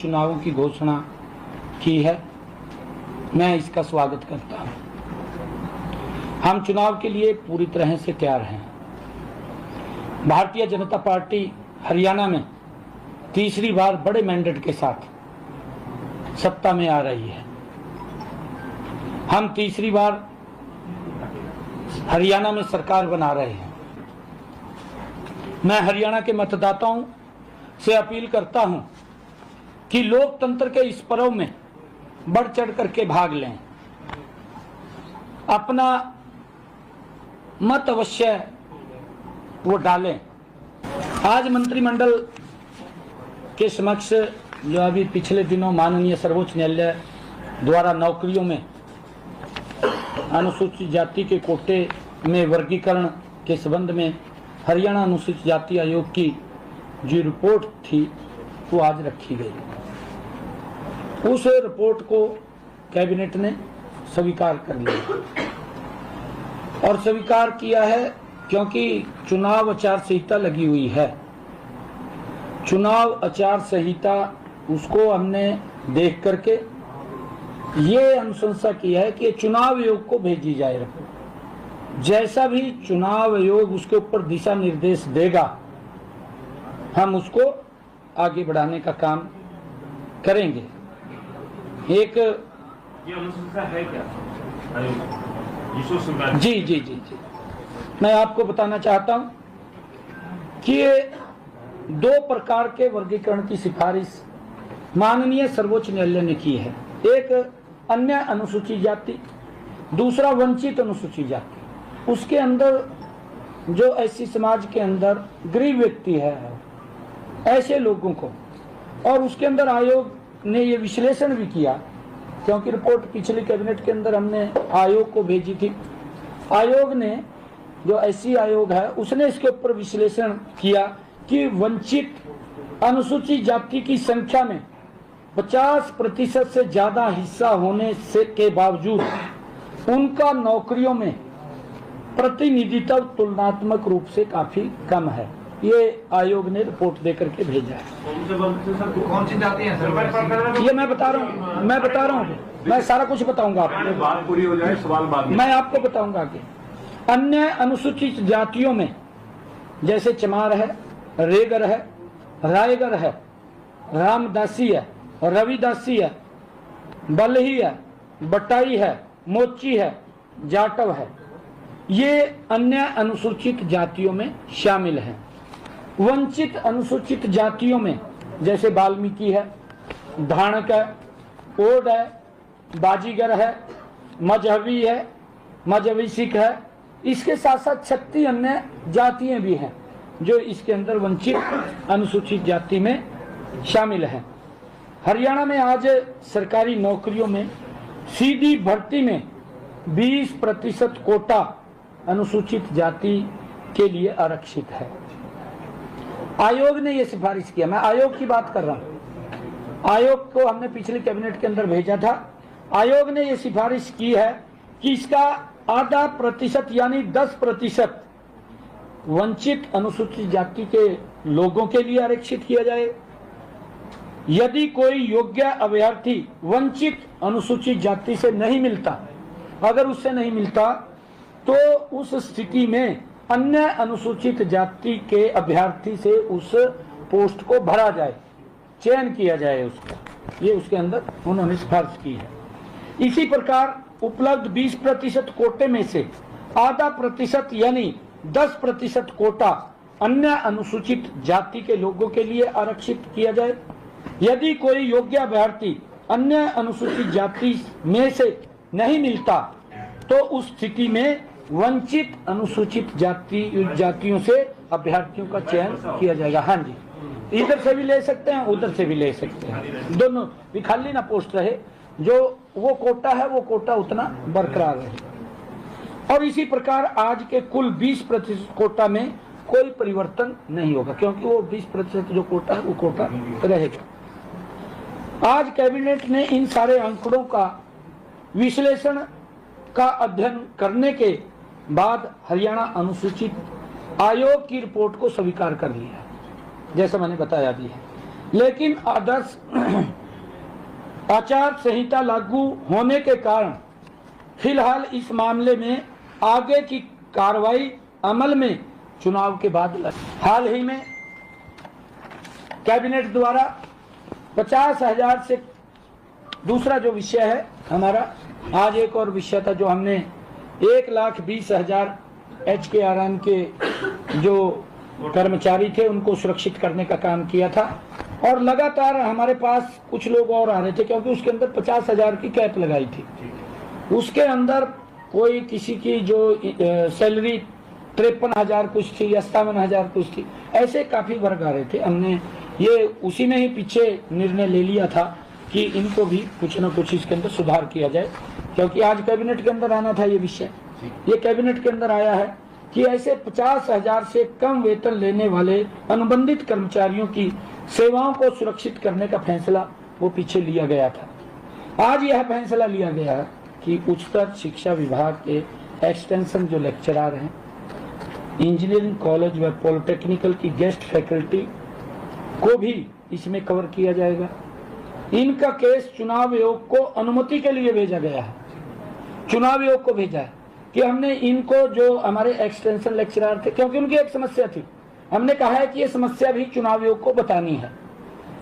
चुनावों की घोषणा की है। मैं इसका स्वागत करता हूं। हम चुनाव के लिए पूरी तरह से तैयार हैं। भारतीय जनता पार्टी हरियाणा में तीसरी बार बड़े मैंडेट के साथ सत्ता में आ रही है। हम तीसरी बार हरियाणा में सरकार बना रहे हैं। मैं हरियाणा के मतदाताओं से अपील करता हूं कि लोकतंत्र के इस पर्व में बढ़ चढ़ करके भाग लें, अपना मत अवश्य वो डालें। आज मंत्रिमंडल के समक्ष जो अभी पिछले दिनों माननीय सर्वोच्च न्यायालय द्वारा नौकरियों में अनुसूचित जाति के कोटे में वर्गीकरण के संबंध में हरियाणा अनुसूचित जाति आयोग की जो रिपोर्ट थी वो आज रखी गई। उस रिपोर्ट को कैबिनेट ने स्वीकार कर लिया और स्वीकार किया है क्योंकि चुनाव आचार संहिता लगी हुई है। चुनाव आचार संहिता उसको हमने देख करके ये अनुशंसा किया है कि चुनाव आयोग को भेजी जाए रिपोर्ट। जैसा भी चुनाव आयोग उसके ऊपर दिशा निर्देश देगा हम उसको आगे बढ़ाने का काम करेंगे। एक ये अनुशंसा है क्या? जी मैं आपको बताना चाहता हूं कि ये दो प्रकार के वर्गीकरण की सिफारिश माननीय सर्वोच्च न्यायालय ने की है। एक अन्य अनुसूचित जाति, दूसरा वंचित अनुसूचित जाति। उसके अंदर जो ऐसी समाज के अंदर गरीब व्यक्ति है ऐसे लोगों को, और उसके अंदर आयोग ने ये विश्लेषण भी किया क्योंकि रिपोर्ट पिछले कैबिनेट के अंदर हमने आयोग को भेजी थी। आयोग ने जो ऐसी आयोग है उसने इसके ऊपर विश्लेषण किया कि वंचित अनुसूचित जाति की संख्या में 50% से ज्यादा हिस्सा होने से के बावजूद उनका नौकरियों में प्रतिनिधित्व तुलनात्मक रूप से काफी कम है। ये आयोग ने रिपोर्ट देकर के भेजा है। कौन सी जाति है सर? ये मैं बता रहा हूँ मैं सारा कुछ बताऊंगा आपको। बात पूरी हो जाए सवाल बाद में मैं आपको बताऊंगा कि अन्य अनुसूचित जातियों में जैसे चमार है, रेगर है, रायगर है, रामदासी है, रविदासी है, बलही है, बटाई है, मोची है, जाटव है, ये अन्य अनुसूचित जातियों में शामिल हैं। वंचित अनुसूचित जातियों में जैसे वाल्मीकि है, धाणक है, ओड है, बाजीगर है, मजहबी है, मजहबी सिख है। इसके साथ साथ 36 अन्य जातियां भी हैं जो इसके अंदर वंचित अनुसूचित जाति में शामिल हैं। हरियाणा में आज सरकारी नौकरियों में सीधी भर्ती में 20% कोटा अनुसूचित जाति के लिए आरक्षित है। आयोग ने यह सिफारिश किया। मैं आयोग की बात कर रहा हूं। आयोग को हमने पिछले कैबिनेट के अंदर भेजा था। आयोग ने यह सिफारिश की है कि इसका आधा प्रतिशत यानी 10% वंचित अनुसूचित जाति के लोगों के लिए आरक्षित किया जाए। यदि कोई योग्य अभ्यर्थी वंचित अनुसूचित जाति से नहीं मिलता, अगर उससे नहीं मिलता तो उस स्थिति में अन्य अनुसूचित जाति के अभ्यर्थी से उस पोस्ट को भरा जाए, चयन किया जाए उसका। ये उसके अंदर उन्होंने सिफारिश की है। इसी प्रकार उपलब्ध 20% कोटे में से आधा प्रतिशत यानी 10% कोटा अन्य अनुसूचित जाति के लोगों के लिए आरक्षित किया जाए। यदि कोई योग्य अभ्यर्थी अन्य अनुसूचित जाति में से नहीं मिलता तो उस स्थिति में वंचित अनुसूचित जातियों से अभ्यर्थियों का चयन किया जाएगा। हाँ जी, इधर से भी ले सकते हैं, उधर से भी ले सकते हैं, दोनों भी खाली ना पोस्ट रहे। जो वो कोटा है वो कोटा उतना बरकरार रहे। और इसी प्रकार आज के कुल 20% कोटा में कोई परिवर्तन नहीं होगा क्योंकि वो 20% जो कोटा है वो कोटा रहेगा। आज कैबिनेट ने इन सारे आंकड़ों का विश्लेषण का अध्ययन करने के बाद हरियाणा अनुसूचित आयोग की रिपोर्ट को स्वीकार कर लिया है, जैसा मैंने बताया भी है। लेकिन आदर्श आचार संहिता लागू होने के कारण फिलहाल इस मामले में आगे की कार्रवाई अमल में चुनाव के बाद हाल ही में कैबिनेट द्वारा 50,000 से दूसरा जो विषय है हमारा, आज एक और विषय था जो हमने 1,20,000 HKRN के जो कर्मचारी थे उनको सुरक्षित करने का काम किया था। और लगातार हमारे पास कुछ लोग और आ रहे थे क्योंकि उसके अंदर 50,000 की कैप लगाई थी। उसके अंदर कोई किसी की जो सैलरी 53,000 कुछ थी, 57,000 कुछ थी, ऐसे काफी वर्ग आ रहे थे। हमने ये उसी में ही पीछे निर्णय ले लिया था कि इनको भी कुछ न कुछ इसके अंदर सुधार किया जाए, क्योंकि आज कैबिनेट के अंदर आना था ये विषय। ये कैबिनेट के अंदर आया है कि ऐसे 50,000 से कम वेतन लेने वाले अनुबंधित कर्मचारियों की सेवाओं को सुरक्षित करने का फैसला वो पीछे लिया गया था। आज यह फैसला लिया गया है कि उच्चतर शिक्षा विभाग के एक्सटेंशन जो लेक्चरर हैं, इंजीनियरिंग कॉलेज व पॉलिटेक्निकल की गेस्ट फैकल्टी को भी इसमें कवर किया जाएगा। इनका केस चुनाव आयोग को अनुमति के लिए भेजा गया है। चुनाव आयोग को भेजा है कि हमने इनको, जो हमारे एक्सटेंशन लेक्चरर थे, क्योंकि उनकी एक समस्या थी, हमने कहा है कि ये समस्या भी चुनाव आयोग को बतानी है,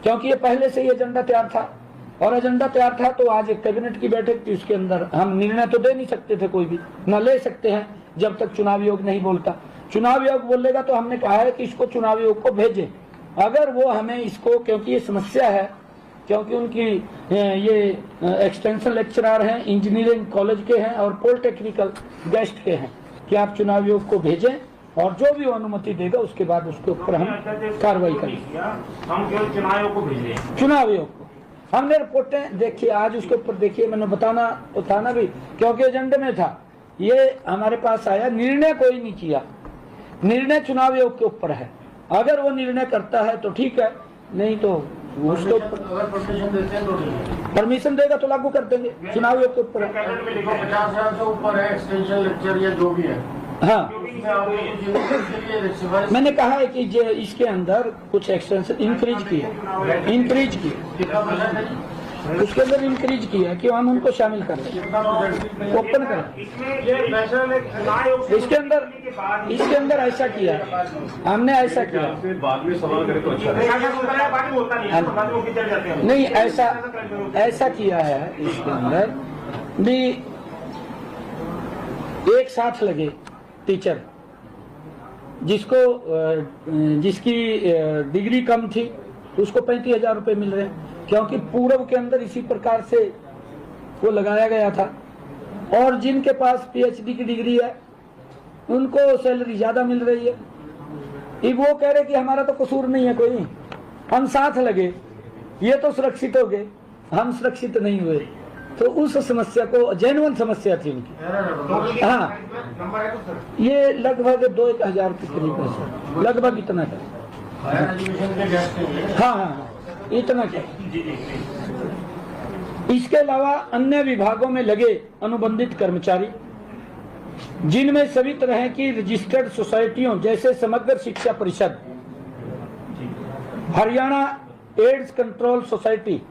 क्योंकि ये पहले से ही एजेंडा तैयार था। और एजेंडा तैयार था तो आज एक कैबिनेट की बैठक थी, उसके अंदर हम निर्णय तो दे नहीं सकते थे, कोई भी न ले सकते हैं जब तक चुनाव आयोग नहीं बोलता। चुनाव आयोग बोलेगा तो हमने कहा है कि इसको चुनाव आयोग को भेजें। अगर वो हमें इसको, क्योंकि ये समस्या है, क्योंकि उनकी ये एक्सटेंशन लेक्चरर हैं, इंजीनियरिंग कॉलेज के हैं और पॉलिटेक्निकल गेस्ट के हैं, कि आप चुनाव आयोग को भेजें और जो भी वो अनुमति देगा उसके बाद उसके ऊपर हम कार्रवाई करेंगे। हम केवल चुनाव आयोग को भेज रहे हैं। चुनाव आयोग को हमने रिपोर्टें देखी, आज उसके ऊपर देखिए, मैंने बताना तो था ना भी, क्योंकि एजेंडे में था। ये हमारे पास आया, निर्णय कोई नहीं किया, निर्णय चुनाव आयोग के ऊपर है। अगर वो निर्णय करता है तो ठीक है, नहीं तो उसके ऊपर परमिशन देगा तो लागू कर देंगे। चुनाव आयोग के ऊपर है। 50,000 से ऊपर है एक्सटेंशन लेक्चर या जो भी है। हाँ, मैंने कहा है कि इसके अंदर कुछ एक्सटेंशन इंक्रीज किया, उसके अंदर इंक्रीज किया कि हम उनको शामिल कर ओपन करें। इसके अंदर ऐसा किया, हमने ऐसा किया। बाद में सवाल करें तो अच्छा नहीं, ऐसा किया है। इसके अंदर भी एक साथ लगे टीचर, जिसकी डिग्री कम थी उसको 35,000 रुपए मिल रहे हैं, क्योंकि पूर्व के अंदर इसी प्रकार से वो लगाया गया था। और जिनके पास PhD की डिग्री है उनको सैलरी ज्यादा मिल रही है। वो कह रहे कि हमारा तो कसूर नहीं है कोई, हम साथ लगे, ये तो सुरक्षित हो गए, हम सुरक्षित नहीं हुए। तो उस समस्या को, जेन्युइन समस्या थी उनकी। हाँ, ये लगभग 2,000 के करीब है सर, लगभग इतना है। हाँ, इतना क्या। इसके अलावा अन्य विभागों में लगे अनुबंधित कर्मचारी, जिनमें सभी तरह की रजिस्टर्ड सोसाइटियों जैसे समग्र शिक्षा परिषद, Haryana AIDS control society,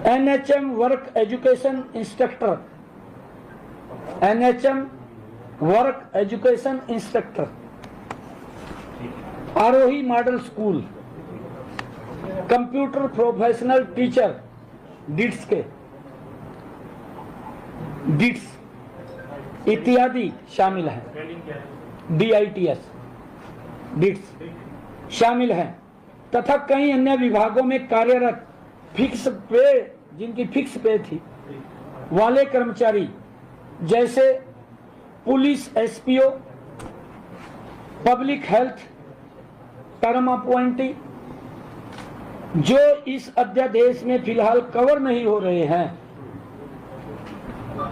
NHM work education instructor, NHM work education instructor, Arohi model school, computer professional teacher डिट्स इत्यादि शामिल हैं। DITS डिट्स शामिल हैं तथा कई अन्य विभागों में कार्यरत फिक्स पे, जिनकी फिक्स पे थी, वाले कर्मचारी जैसे police SPO, public health term appointee, जो इस अध्यादेश में फिलहाल कवर नहीं हो रहे हैं,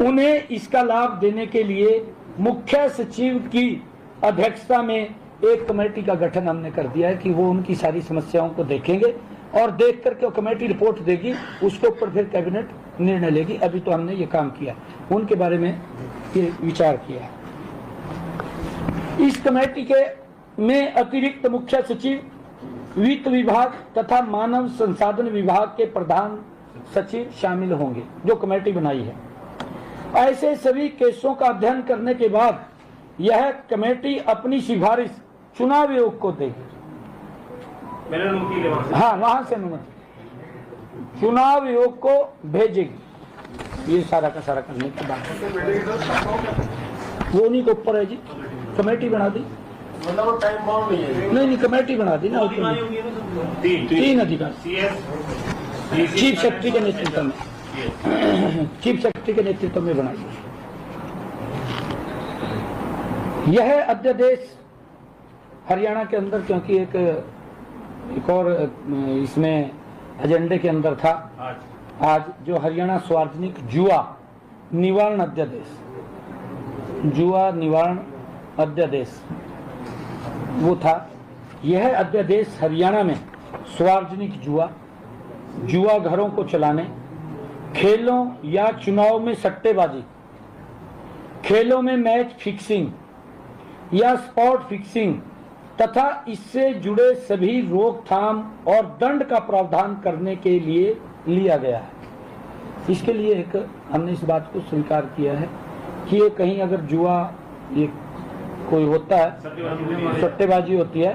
उन्हें इसका लाभ देने के लिए मुख्य सचिव की अध्यक्षता में एक कमेटी का गठन हमने कर दिया है कि वो उनकी सारी समस्याओं को देखेंगे और देख करके वो कमेटी रिपोर्ट देगी, उसके ऊपर फिर कैबिनेट निर्णय लेगी। अभी तो हमने ये काम किया, उनके बारे में ये विचार किया। इस कमेटी के में अतिरिक्त मुख्य सचिव वित्त विभाग तथा मानव संसाधन विभाग के प्रधान सचिव शामिल होंगे, जो कमेटी बनाई है। ऐसे सभी केसों का अध्ययन करने के बाद यह कमेटी अपनी सिफारिश चुनाव आयोग को देगी। मैंने अनुमति ली वहाँ से। हाँ, वहां से अनुमति चुनाव आयोग को भेजेगी। ये सारा का सारा करने के बाद वो उन्हीं के ऊपर है जी। कमेटी बना दी, मतलब वो टाइम बाउंड नहीं है। नहीं कमेटी बना दी ना, तीन अधिकार चीफ सेक्रेटरी के नेतृत्व में, चीफ सेक्रेटरी के नेतृत्व में बनाई। यह अध्यादेश हरियाणा के अंदर, क्योंकि एक और इसमें एजेंडे के अंदर था आज, जो हरियाणा सार्वजनिक जुआ निवारण अध्यादेश, जुआ निवारण अध्यादेश वो था। यह अध्यादेश हरियाणा में सार्वजनिक जुआ घरों को चलाने, खेलों या चुनाव में सट्टेबाजी, खेलों में मैच फिक्सिंग या स्पॉट फिक्सिंग तथा इससे जुड़े सभी रोकथाम और दंड का प्रावधान करने के लिए लिया गया है। इसके लिए एक हमने इस बात को स्वीकार किया है कि ये कहीं अगर जुआ ये कोई होता है, सट्टेबाजी होती है,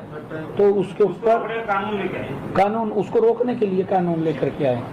तो उसके ऊपर कानून लेके आए, कानून उसको रोकने के लिए कानून लेकर के आए।